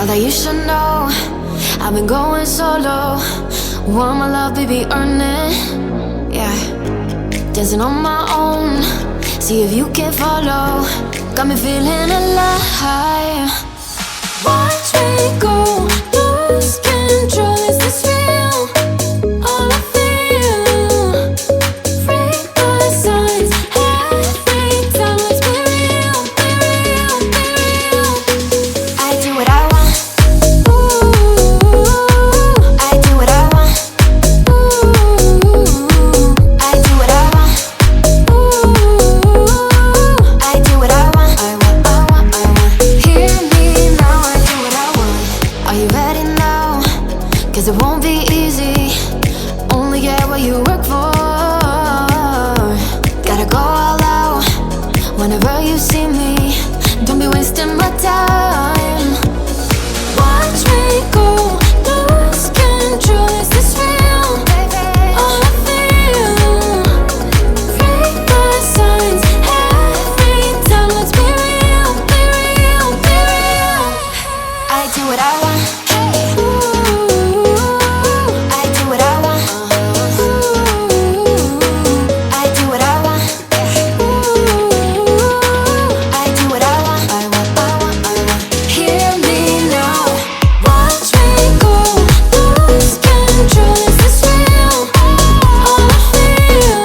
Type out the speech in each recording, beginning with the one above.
Thought that you should know I've been going solo. Want my love, baby, earn it. Yeah, dancing on my own. See if you can follow. Got me feeling alive. Watch me go, lose control. Is this real? All I feel. Free my signs. Every time, let's be real, be real, be real. I do what I want. Ooh, I do what I want. Ooh, I do what I want. Ooh, I do what I want. I want, I want, I want. Hear me now, I do what I want. Are you ready now? 'Cause it won't be easy. Only get what you work for. Gotta go all out whenever you see me. Don't be wasting my time. Watch me go, lose control. Is this real? All I feel. Free my signs. Every time, let's be real, be real, be real. I do what I want. Ooh, I do what I want. Ooh, I do what I want. Ooh, I do what I want. I want, I want, I want. Hear me now. Watch me go, lose control. Is this real? All I feel.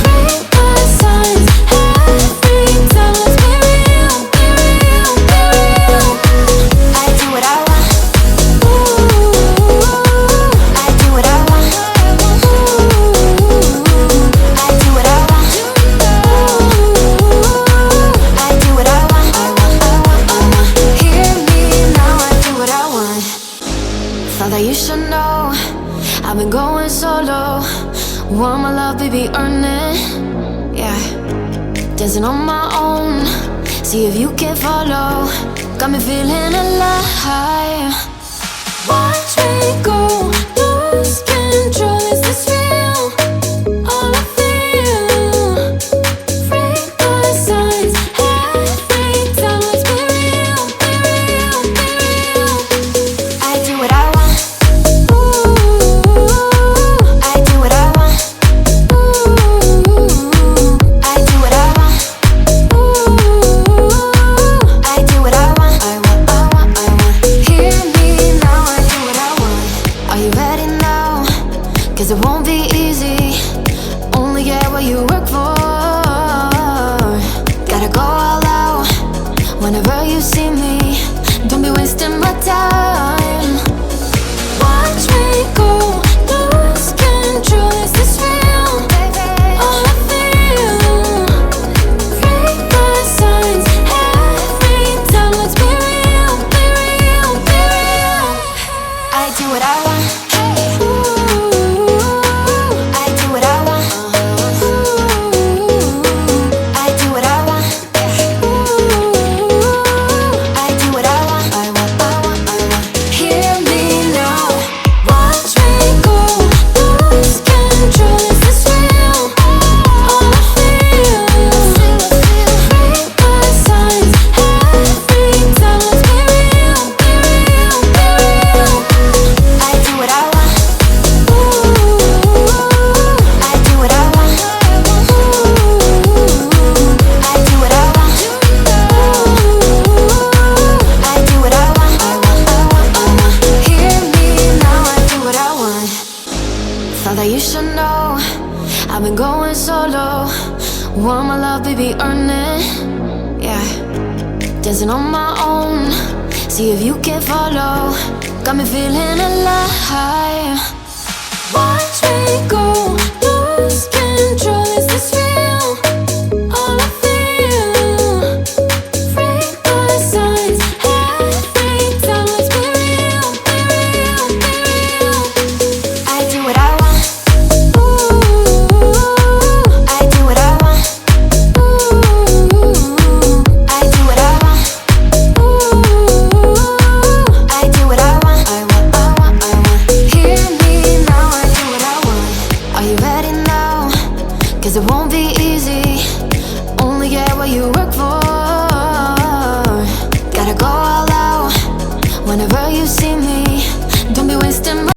Free my signs. Every time, let's be real, be real, be real. I do what I want. Ooh, I do what I want. Ooh, I do what I want. Ooh, I do what I want. I want, I want, I want. Hear me now, I do what I want. Thought that you should know I've been going solo. Want my love, baby, earn it. Yeah, dancing on my own. See if you can follow. Got me feeling alive. Watch me go, lose control. Is this real? All I feel. Free my signs. Every time, let's be real, be real, be real. I do what I want. Ooh, I do what I want. Ooh, I do what I want. Ooh, I do what I want. I want, I want, I want. Hear me now, I do what I want. Are you ready now? 'Cause it won't be easy. Only get what you work for. Gotta go all out whenever you see me. Don't be wasting my time. Watch me go, lose control. Is this real? All I feel. Free my signs. Every time, let's be real, be real, be real. I do what I want. Ooh, I do what I want. Ooh, I do what I want. Ooh, I do what I want. I want, I want, I want. Hear me now. Watch me go, lose control. Is this real? All I feel. Free my signs. Every time, let's be real, be real, be real. I do what I want. Ooh, I do what I want. Ooh, I do what I want. Ooh, I do what I want. I want, I want, I want. Hear me now, I do what I want. Thought that you should know I've been going solo. Want my love, baby, earn it. Yeah, dancing on my own. See if you can follow. Got me feeling alive. Watch me go, lose control. Is this real? All I feel. Free my signs. Every time, let's be real, be real, be real. I do what I want. Ooh, I do what I want. Ooh, I do what I want. Ooh, I do what I want. I want, I want, I want. Hear me now, I do what I want. Are you whenever you see me. Don't be wasting my